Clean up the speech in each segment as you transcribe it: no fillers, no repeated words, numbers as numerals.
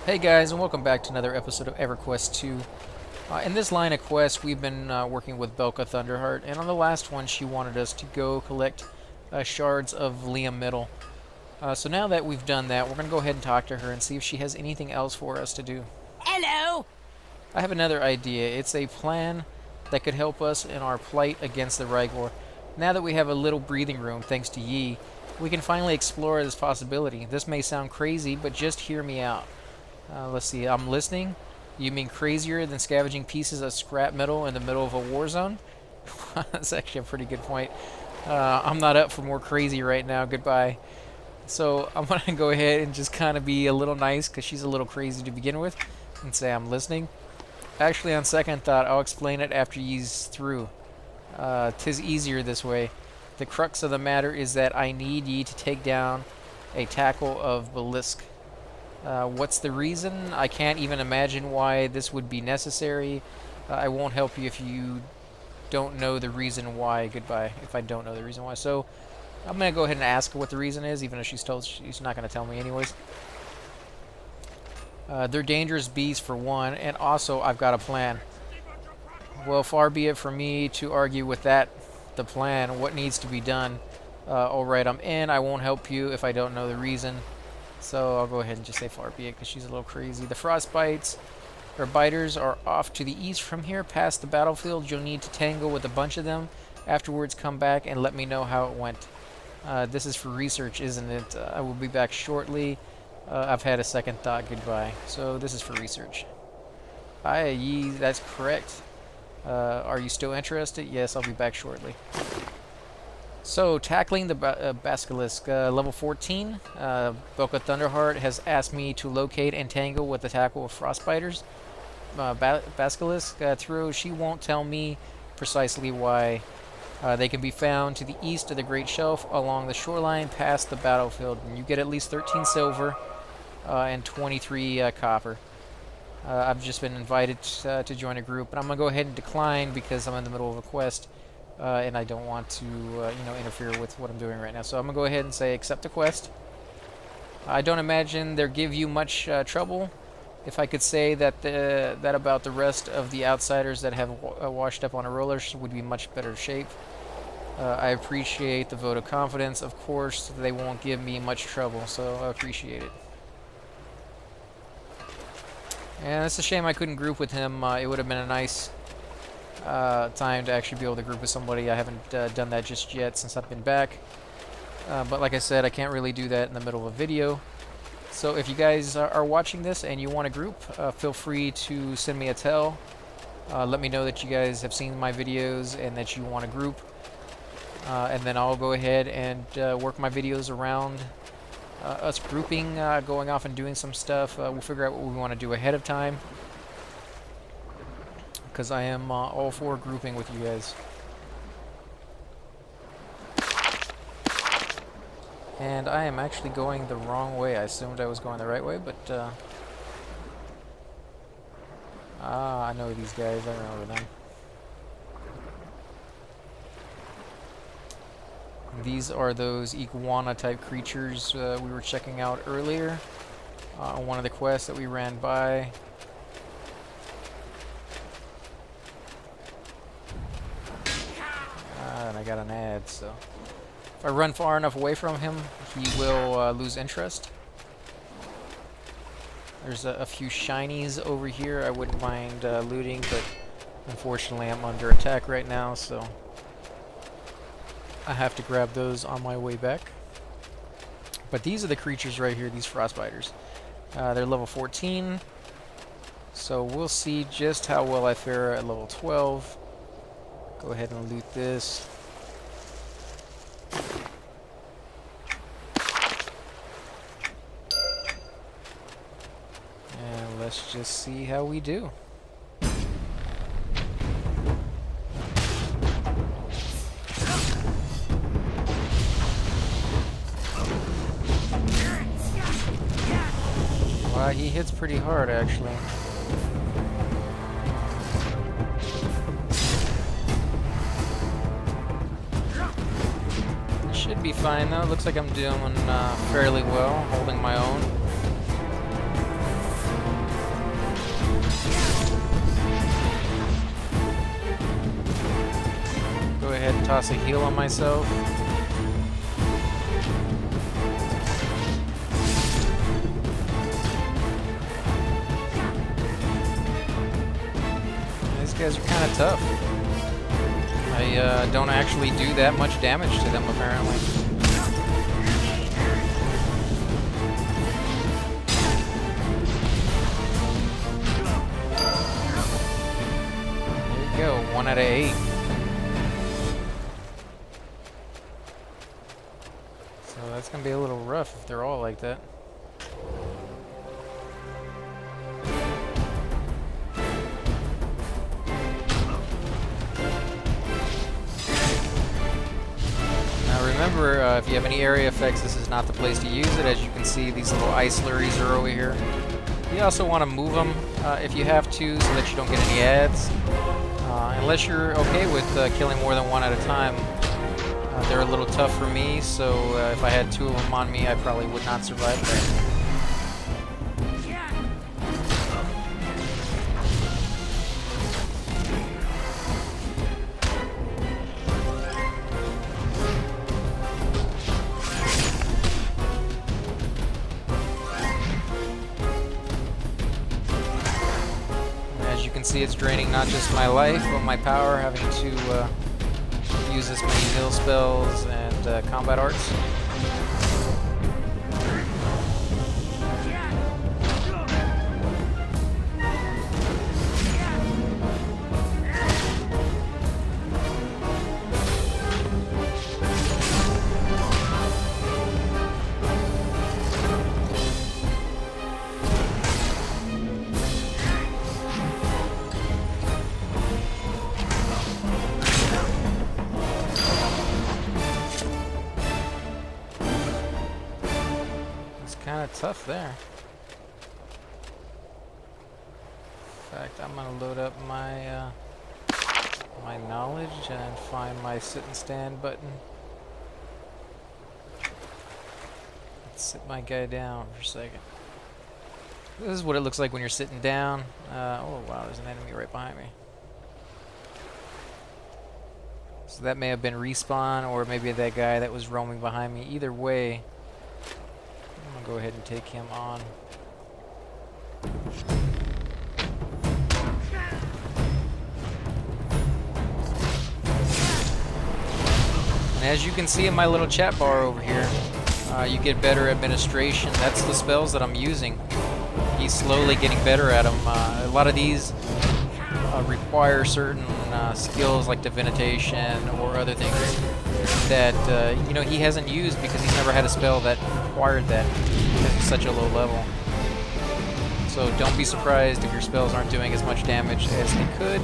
Hey guys, and welcome back to another episode of EverQuest 2. In this line of quests, we've been working with Belka Thunderheart, and on the last one, she wanted us to go collect shards of Liam Middle. So now that we've done that, we're going to go ahead and talk to her and see if she has anything else for us to do. Hello! I have another idea. It's a plan that could help us in our plight against the Rygor. Now that we have a little breathing room, thanks to Yi, we can finally explore this possibility. This may sound crazy, but just hear me out. Let's see, I'm listening. You mean crazier than scavenging pieces of scrap metal in the middle of a war zone? That's actually a pretty good point. I'm not up for more crazy right now. Goodbye. So I'm going to go ahead and just kind of be a little nice because she's a little crazy to begin with and say I'm listening. Actually, on second thought, I'll explain it after he's through. 'Tis easier this way. The crux of the matter is that I need ye to take down a tackle of Basilisks. What's the reason? I can't even imagine why this would be necessary. I won't help you if you don't know the reason why. Goodbye, if I don't know the reason why. So, I'm going to go ahead and ask her what the reason is, even if she's not going to tell me anyways. They're dangerous beasts for one, and also I've got a plan. Well, far be it from me to argue with that, the plan, what needs to be done. Alright, I'm in. I won't help you if I don't know the reason. So I'll go ahead and just say far be it because she's a little crazy. The frostbites or biters are off to the east from here, past the battlefield. You'll need to tangle with a bunch of them. Afterwards, come back and let me know how it went. This is for research, isn't it? I will be back shortly. I've had a second thought. Goodbye. So this is for research. Aye, ye, that's correct. Are you still interested? Yes, I'll be back shortly. So, tackling the Basilisk, level 14, Belka Thunderheart has asked me to locate and tangle with the tackle of frostbiters. Basilisk, through, she won't tell me precisely why. They can be found to the east of the Great Shelf along the shoreline past the battlefield. And you get at least 13 silver and 23 copper. I've just been invited to join a group, but I'm going to go ahead and decline because I'm in the middle of a quest. And I don't want to, interfere with what I'm doing right now. So I'm going to go ahead and say accept the quest. I don't imagine they'll give you much trouble. If I could say that that about the rest of the outsiders that have washed up on a roller would be much better shape. I appreciate the vote of confidence. Of course, they won't give me much trouble, so I appreciate it. And it's a shame I couldn't group with him. It would have been a nice time to actually be able to group with somebody. I haven't done that just yet since I've been back. But like I said, I can't really do that in the middle of a video. So if you guys are watching this and you want to group, feel free to send me a tell. Let me know that you guys have seen my videos and that you want to group. And then I'll go ahead and work my videos around us grouping, going off and doing some stuff. We'll figure out what we want to do ahead of time. Because I am all for grouping with you guys. And I am actually going the wrong way. I assumed I was going the right way, but I know these guys. I remember them. These are those iguana type creatures we were checking out earlier on one of the quests that we ran by. And I got an ad, so if I run far enough away from him, he will lose interest. There's a few shinies over here I wouldn't mind looting, but unfortunately I'm under attack right now, so I have to grab those on my way back. But these are the creatures right here, these frostbiters. They're level 14, so we'll see just how well I fare at level 12. Go ahead and loot this. And let's just see how we do. Wow, he hits pretty hard actually. Should be fine though. Looks like I'm doing fairly well, holding my own. toss a heal on myself. These guys are kind of tough. I don't actually do that much damage to them, apparently. There you go, 1 out of 8. So that's gonna be a little rough if they're all like that. Remember, if you have any area effects, this is not the place to use it. As you can see, these little ice slurries are over here. You also want to move them if you have to, so that you don't get any ads. Unless you're okay with killing more than one at a time. They're a little tough for me, so if I had 2 of them on me, I probably would not survive that. See, it's draining not just my life, but my power, having to use this many heal spells and combat arts. Kind of tough there. In fact, I'm gonna load up my my knowledge and find my sit and stand button. Let's sit my guy down for a second. This is what it looks like when you're sitting down. Oh wow, there's an enemy right behind me. So that may have been respawn, or maybe that guy that was roaming behind me. Either way, I'm gonna go ahead and take him on. And as you can see in my little chat bar over here, you get better administration. That's the spells that I'm using. He's slowly getting better at them. A lot of these require certain skills like divination or other things that you know, he hasn't used because he's never had a spell that required that because he's such a low level. So don't be surprised if your spells aren't doing as much damage as they could.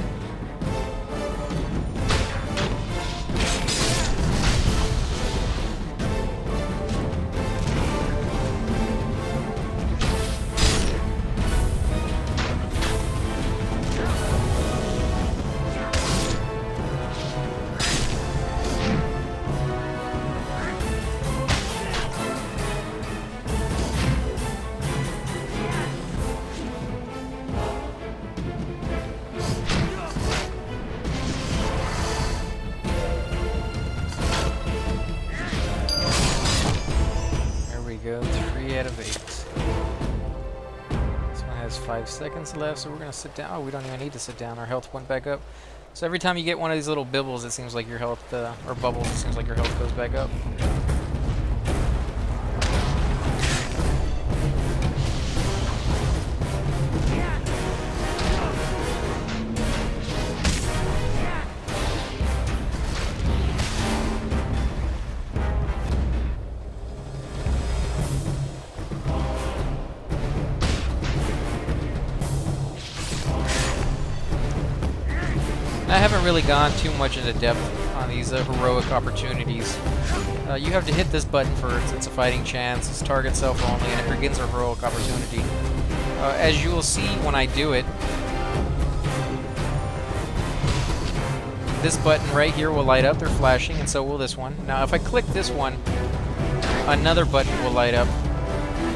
Go, 3 out of 8. This one has 5 seconds left, so we're gonna sit down. Oh, we don't even need to sit down. Our health went back up. So every time you get one of these little bibbles, it seems like your health, or bubbles, it seems like your health goes back up. I haven't really gone too much into depth on these heroic opportunities. You have to hit this button first. It's a fighting chance. It's target self only, and it begins a heroic opportunity. As you will see when I do it, this button right here will light up. They're flashing, and so will this one. Now, if I click this one, another button will light up,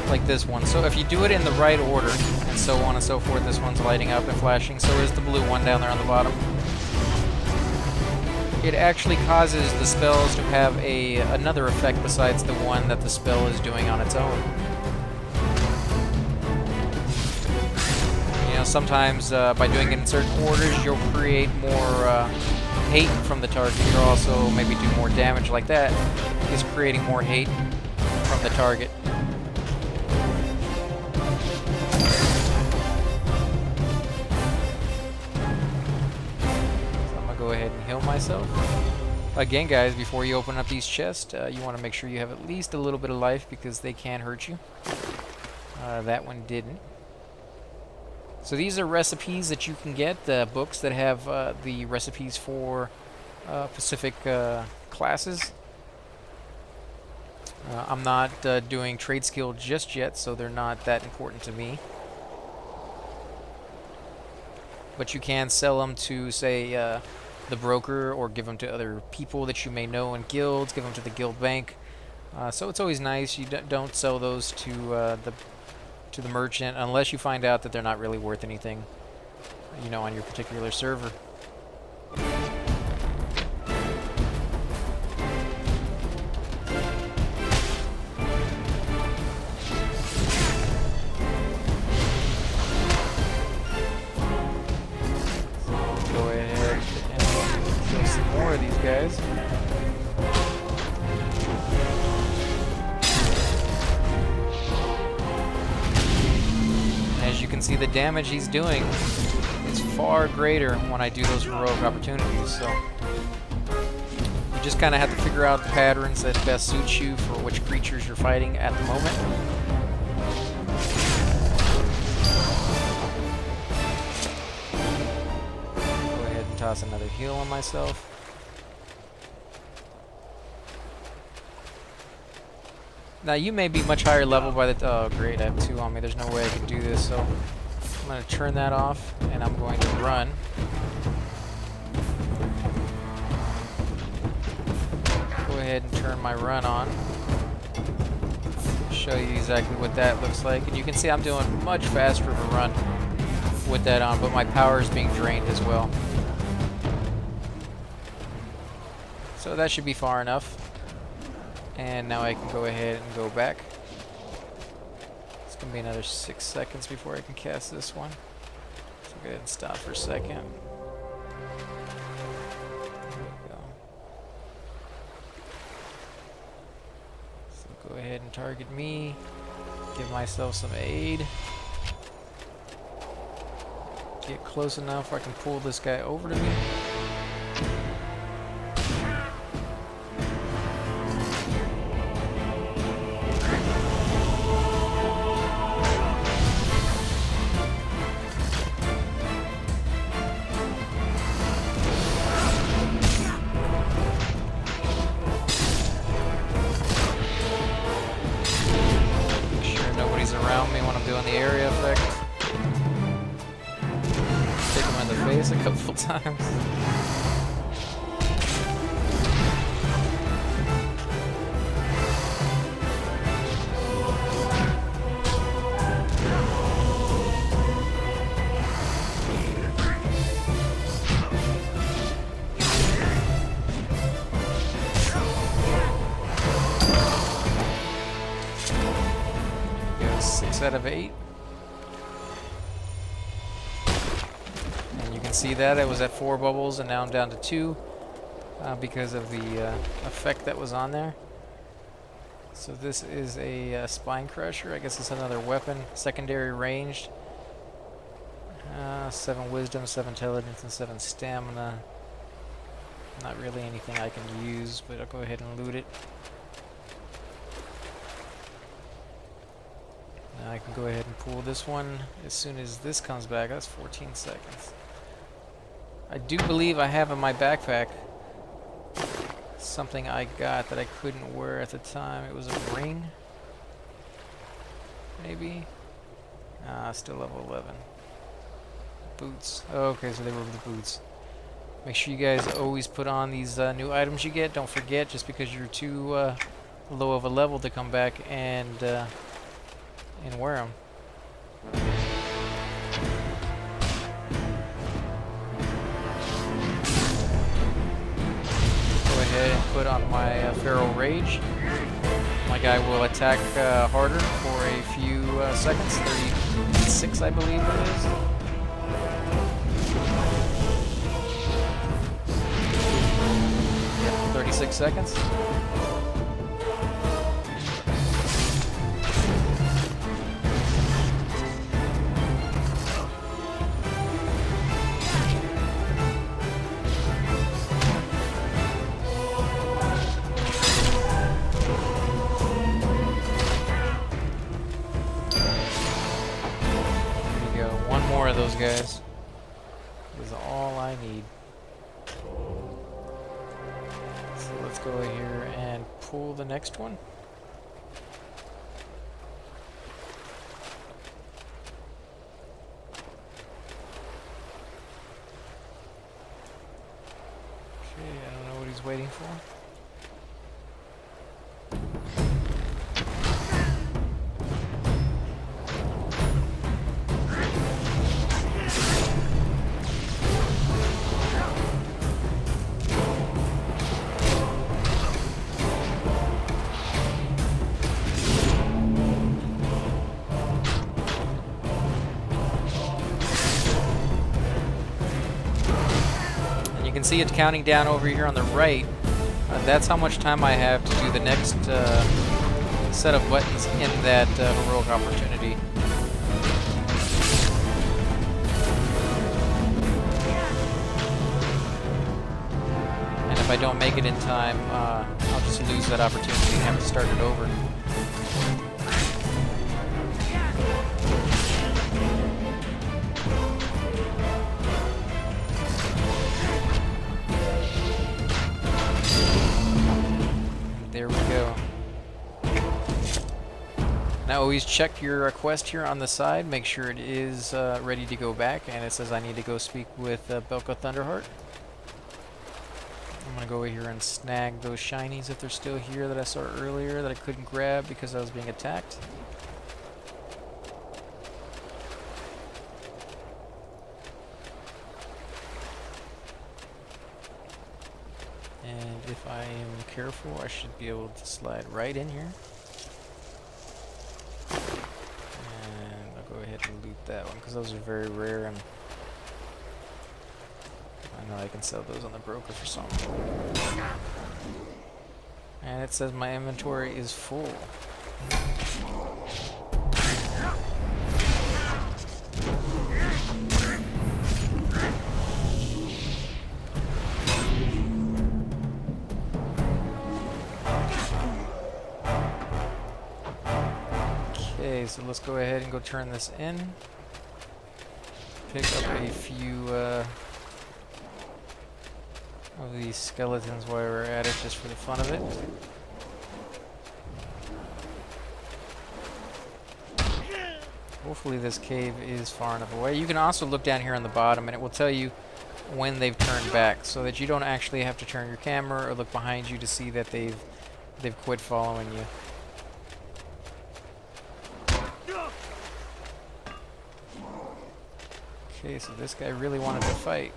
like this one. So if you do it in the right order, and so on and so forth, this one's lighting up and flashing. So is the blue one down there on the bottom. it actually causes the spells to have another effect besides the one that the spell is doing on its own. You know, sometimes by doing it in certain orders, you'll create more hate from the target. You'll also maybe do more damage. Like that is creating more hate from the target. Go ahead and heal myself. Again, guys, before you open up these chests, you want to make sure you have at least a little bit of life because they can hurt you. That one didn't. So these are recipes that you can get, books that have the recipes for specific classes. I'm not doing trade skill just yet, so they're not that important to me. But you can sell them to, say, the broker, or give them to other people that you may know in guilds, give them to the guild bank. So it's always nice. You don't sell those to the merchant unless you find out that they're not really worth anything, you know, on your particular server. Guys. As you can see, the damage he's doing is far greater when I do those heroic opportunities, so you just kind of have to figure out the patterns that best suit you for which creatures you're fighting at the moment. Go ahead and toss another heal on myself. Now, you may be much higher level by the... Oh, great, I have 2 on me. There's no way I can do this, so I'm going to turn that off, and I'm going to run. Go ahead and turn my run on. Show you exactly what that looks like. And you can see I'm doing much faster of a run with that on, but my power is being drained as well. So that should be far enough. And now I can go ahead and go back. It's going to be another 6 seconds before I can cast this one. So go ahead and stop for a second. There we go. So go ahead and target me. Give myself some aid. Get close enough where I can pull this guy over to me. Around me when I'm doing the area effect. Take him in the face a couple times. Out of 8. And you can see that it was at 4 bubbles and now I'm down to 2 because of the effect that was on there. So this is a spine crusher. I guess it's another weapon, secondary ranged. 7 wisdom, 7 intelligence, and 7 stamina. Not really anything I can use, but I'll go ahead and loot it. Now I can go ahead and pull this one as soon as this comes back. That's 14 seconds. I do believe I have in my backpack something I got that I couldn't wear at the time. It was a ring, maybe? Still level 11. Boots. Okay, so they were the boots. Make sure you guys always put on these new items you get. Don't forget, just because you're too low of a level to come back and wear them. ahead and put on my Feral Rage. My guy will attack harder for a few seconds, 36 I believe it is. Yep, 36 seconds. More of those guys is all I need. So let's go here and pull the next one. Okay, I don't know what he's waiting for. You can see it counting down over here on the right. That's how much time I have to do the next set of buttons in that heroic opportunity. And if I don't make it in time, I'll just lose that opportunity and have to start it over. There we go. Now always check your quest here on the side. Make sure it is ready to go back. And it says I need to go speak with Belka Thunderheart. I'm going to go over here and snag those shinies if they're still here that I saw earlier that I couldn't grab because I was being attacked. And if I am careful, I should be able to slide right in here. And I'll go ahead and loot that one because those are very rare and I know I can sell those on the broker for some. And it says my inventory is full. Okay, so let's go ahead and go turn this in. Pick up a few of these skeletons while we're at it, just for the fun of it. Hopefully this cave is far enough away. You can also look down here on the bottom and it will tell you when they've turned back, so that you don't actually have to turn your camera or look behind you to see that they've quit following you. Okay, so this guy really wanted to fight.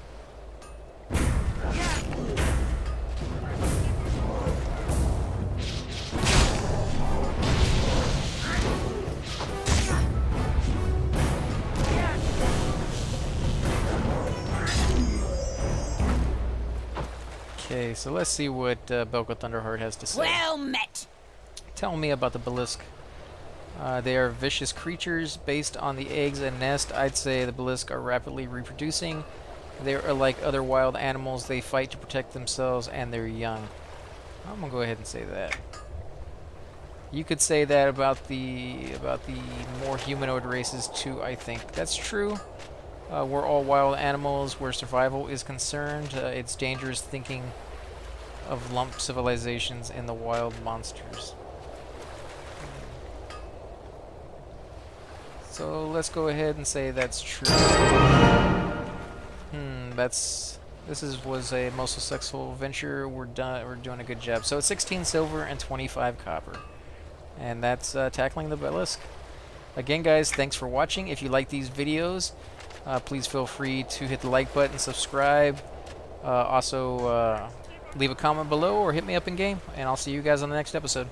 Okay, so let's see what Belka Thunderheart has to say. Well met! Tell me about the Basilisks. They are vicious creatures based on the eggs and nest. I'd say the Basilisks are rapidly reproducing. They are like other wild animals. They fight to protect themselves and their young. I'm gonna go ahead and say that. You could say that about the more humanoid races too. I think that's true. We're all wild animals where survival is concerned. It's dangerous thinking of lump civilizations in the wild monsters. So let's go ahead and say that's true. This was a most successful venture. We're doing a good job. So it's 16 silver and 25 copper, and that's tackling the Basilisks. Again, guys, thanks for watching. If you like these videos, please feel free to hit the like button, subscribe. Also, leave a comment below or hit me up in game, and I'll see you guys on the next episode.